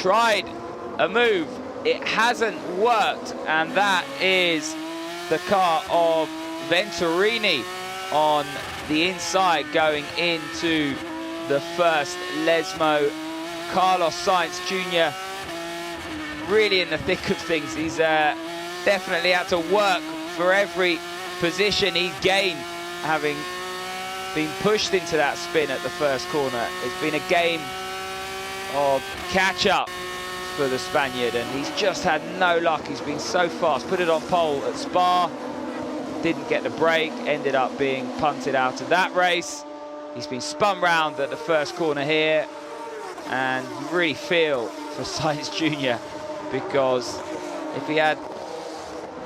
tried a move, it hasn't worked, and that is the car of Venturini on the inside going into the first Lesmo. Carlos Sainz Jr. really in the thick of things. He's definitely had to work for every position he's gained, having been pushed into that spin at the first corner. It's been a game of catch-up for the Spaniard, and he's just had no luck. He's been so fast. Put it on pole at Spa, didn't get the break, ended up being punted out of that race. He's been spun round at the first corner here, and you really feel for Sainz Jr. because if he had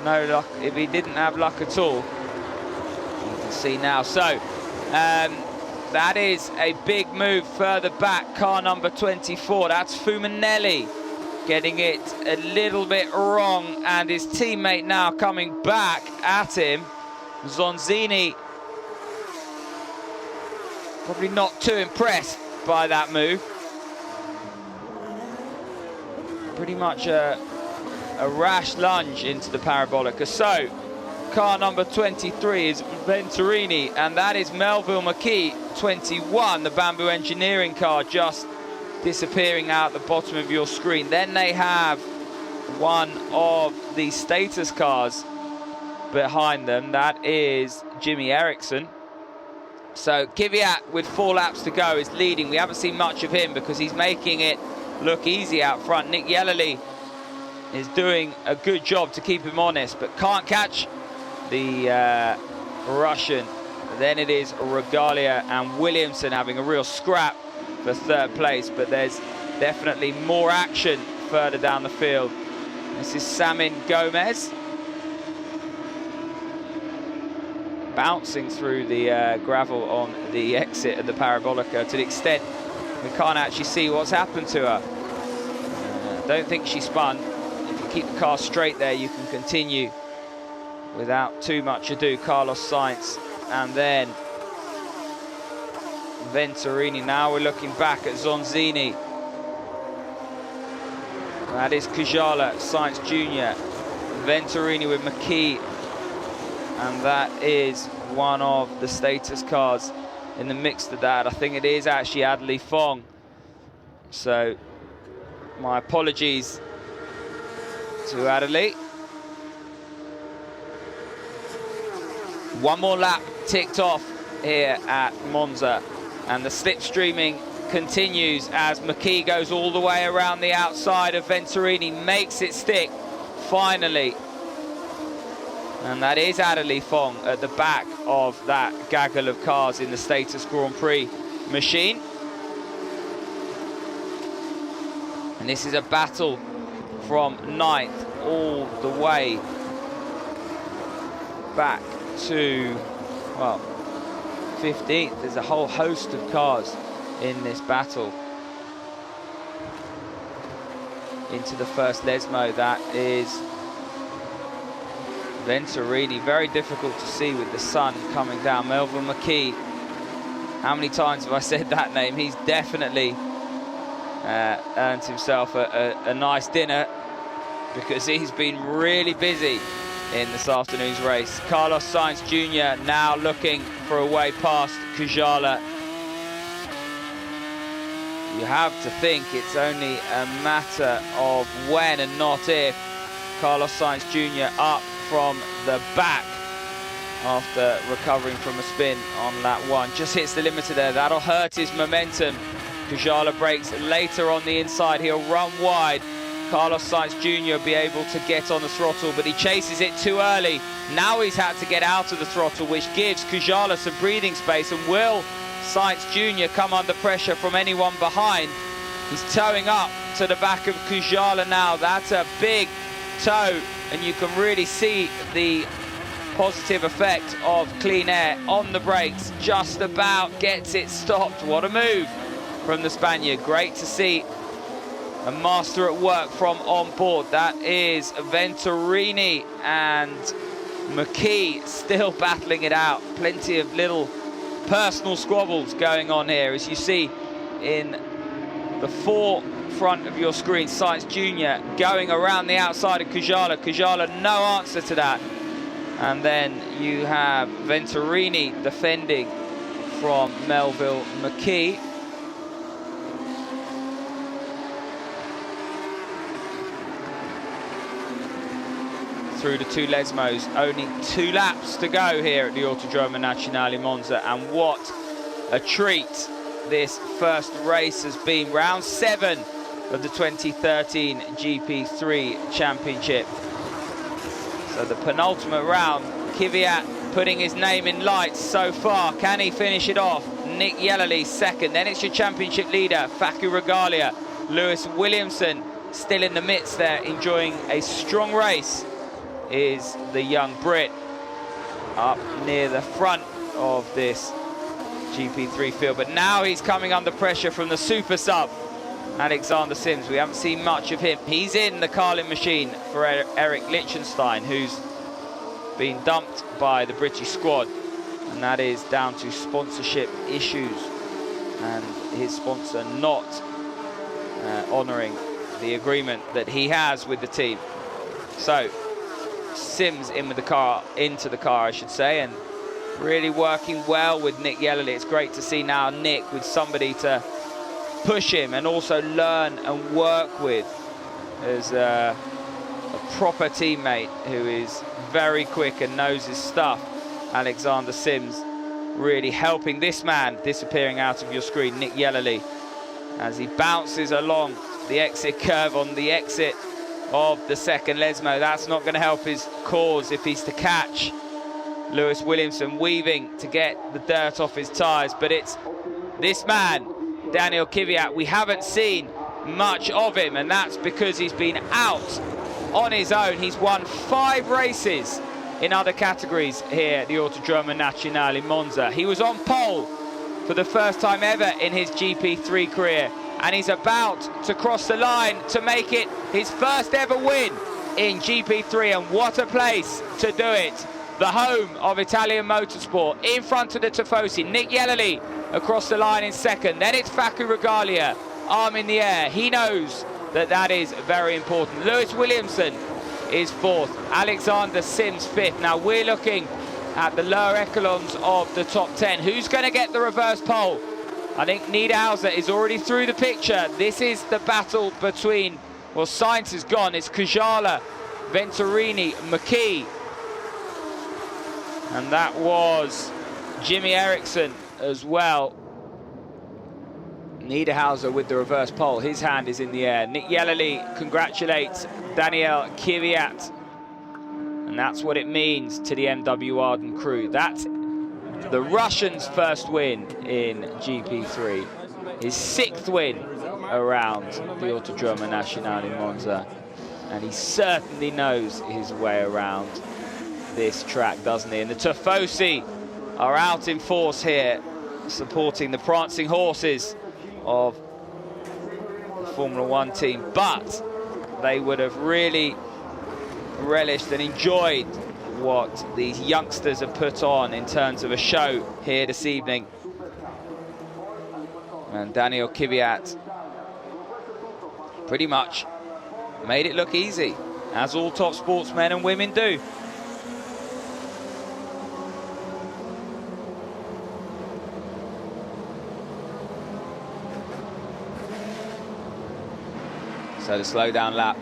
no luck, if he didn't have luck at all, you can see now. So that is a big move further back, car number 24. That's Fumanelli getting it a little bit wrong, and his teammate now coming back at him. Zonzini probably not too impressed by that move. Pretty much a rash lunge into the Parabolica. So car number 23 is Venturini, and that is Melville McKee, 21, the Bamboo Engineering car, just disappearing out the bottom of your screen. Then they have one of the status cars behind them. That is Jimmy Eriksson. So Kvyat, with 4 laps to go, is leading. We haven't seen much of him because he's making it look easy out front. Nick Yellerly is doing a good job to keep him honest, but can't catch the Russian. Then it is Regalia and Williamson having a real scrap for 3rd place, but there's definitely more action further down the field. This is Samin Gomez bouncing through the gravel on the exit of the Parabolica to the extent we can't actually see what's happened to her. Don't think she spun. If you keep the car straight there, you can continue without too much ado. Carlos Sainz and then Venturini. Now we're looking back at Zonzini. That is Kujala, Sainz Jr., Venturini with McKee, and that is one of the status cars in the mix to that. I think it is actually Adley Fong. So my apologies to Adley. One more lap ticked off here at Monza, and the slipstreaming continues as McKee goes all the way around the outside of Venturini, makes it stick finally. And that is Adley Fong at the back of that gaggle of cars in the Status Grand Prix machine. And this is a battle from 9th all the way back to, well, 15th. There's a whole host of cars in this battle. Into the first Lesmo, that is Venturini. Very difficult to see with the sun coming down. Melville McKee, how many times have I said that name? He's definitely earned himself a nice dinner because he's been really busy in this afternoon's race. Carlos Sainz Jr. now looking for a way past Kujala. You have to think it's only a matter of when and not if. Carlos Sainz Jr. up from the back after recovering from a spin on lap 1. Just hits the limiter there. That'll hurt his momentum. Kujala brakes later on the inside. He'll run wide. Carlos Sainz Jr. will be able to get on the throttle, but he chases it too early. Now he's had to get out of the throttle, which gives Kujala some breathing space. And will Sainz Jr. come under pressure from anyone behind? He's towing up to the back of Kujala now. That's a big tow, and you can really see the positive effect of clean air on the brakes. Just about gets it stopped. What a move from the Spaniard. Great to see a master at work from on board. That is Venturini, and McKee still battling it out. Plenty of little personal squabbles going on here, as you see in the 4 front of your screen, Sainz Jr. going around the outside of Kujala. Kujala, no answer to that. And then you have Venturini defending from Melville McKee. Through the two Lesmos, only 2 laps to go here at the Autodromo Nazionale Monza, and what a treat this first race has been. Round 7 of the 2013 GP3 Championship. So the penultimate round, Kvyat putting his name in lights so far. Can he finish it off? Nick Yellerly second. Then it's your championship leader, Facu Regalia. Lewis Williamson still in the midst there, enjoying a strong race, is the young Brit up near the front of this GP3 field. But now he's coming under pressure from the super sub, Alexander Sims. We haven't seen much of him. He's in the Carlin machine for Eric Lichtenstein, who's been dumped by the British squad, and that is down to sponsorship issues and his sponsor not honouring the agreement that he has with the team. So Sims in with the car, into the car I should say, and really working well with Nick Yellerly. It's great to see now Nick with somebody to push him and also learn and work with as a proper teammate who is very quick and knows his stuff. Alexander Sims really helping this man disappearing out of your screen, Nick Yellerly, as he bounces along the exit curve on the exit of the second Lesmo. That's not going to help his cause if he's to catch Lewis Williamson, weaving to get the dirt off his tyres. But it's this man, Daniel Kvyat. We haven't seen much of him, and that's because he's been out on his own. He's won 5 races in other categories here at the Autodromo Nazionale Monza. He was on pole for the first time ever in his GP3 career, and he's about to cross the line to make it his first ever win in GP3, and what a place to do it. The home of Italian motorsport, in front of the Tifosi. Nick Yellerly across the line in second. Then it's Facu Regalia, arm in the air. He knows that that is very important. Lewis Williamson is 4th. Alexander Sims 5th. Now we're looking at the lower echelons of the top 10. Who's going to get the reverse pole? I think Niederhauser is already through the picture. This is the battle between, well, Sainz is gone. It's Kujala, Venturini, McKee. And that was Jimmy Eriksson as well. Niederhauser with the reverse pole. His hand is in the air. Nick Yellerly congratulates Daniel Kvyat. And that's what it means to the MW Arden crew. That's the Russian's first win in GP3. His 6th win around the Autodromo Nazionale Monza. And he certainly knows his way around this track, doesn't he? And the Tifosi are out in force here, supporting the prancing horses of the Formula 1 team, but they would have really relished and enjoyed what these youngsters have put on in terms of a show here this evening. And Daniel Kvyat pretty much made it look easy, as all top sportsmen and women do. So the slow down lap,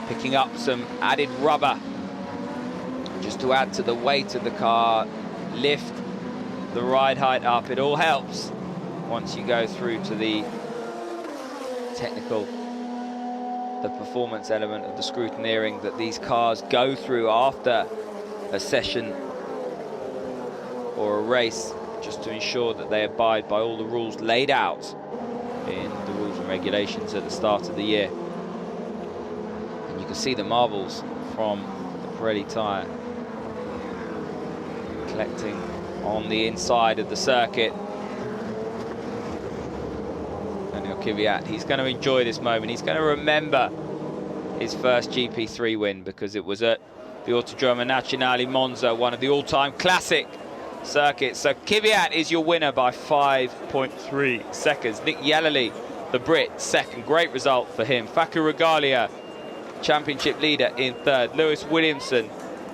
picking up some added rubber just to add to the weight of the car, lift the ride height up. It all helps once you go through to the technical, the performance element of the scrutineering that these cars go through after a session or a race, just to ensure that they abide by all the rules laid out in the rules and regulations at the start of the year. And you can see the marbles from the Pirelli tyre collecting on the inside of the circuit. Daniel Kvyat, he's going to enjoy this moment. He's going to remember his first GP3 win, because it was at the Autodromo Nazionale Monza, one of the all-time classic circuits. So Kvyat is your winner by 5.3 seconds. Nick Yellerly the Brit second. Great result for him. Facu Regalia, championship leader, in third. Lewis Williamson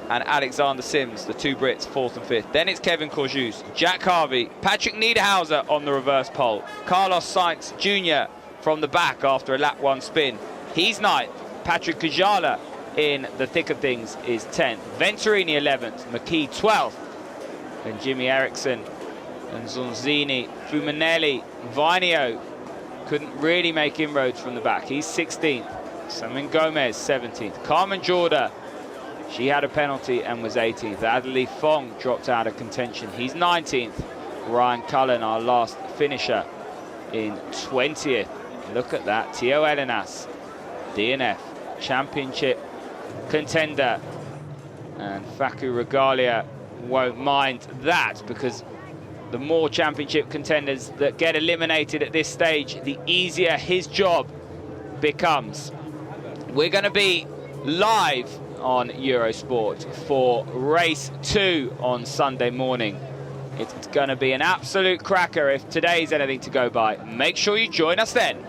and Alexander Sims, the two Brits, fourth and fifth. Then it's Kevin Corjus, Jack Harvey, Patrick Niederhauser on the reverse pole. Carlos Sainz Jr. from the back after a lap 1 spin. He's ninth. Patrick Kajala in the thick of things is 10th. Venturini 11th, McKee 12th. And Jimmy Eriksson and Zonzini, Fumanelli, Vinio couldn't really make inroads from the back. He's 16th. Samin Gomez 17th. Carmen Jorda, she had a penalty and was 18th. Adelie Fong dropped out of contention. He's 19th. Ryan Cullen, our last finisher, in 20th. Look at that. Tio Elenas, DNF championship contender. And Facu Regalia won't mind that, because the more championship contenders that get eliminated at this stage, the easier his job becomes. We're going to be live on Eurosport for race 2 on Sunday morning. It's going to be an absolute cracker if today's anything to go by. Make sure you join us then.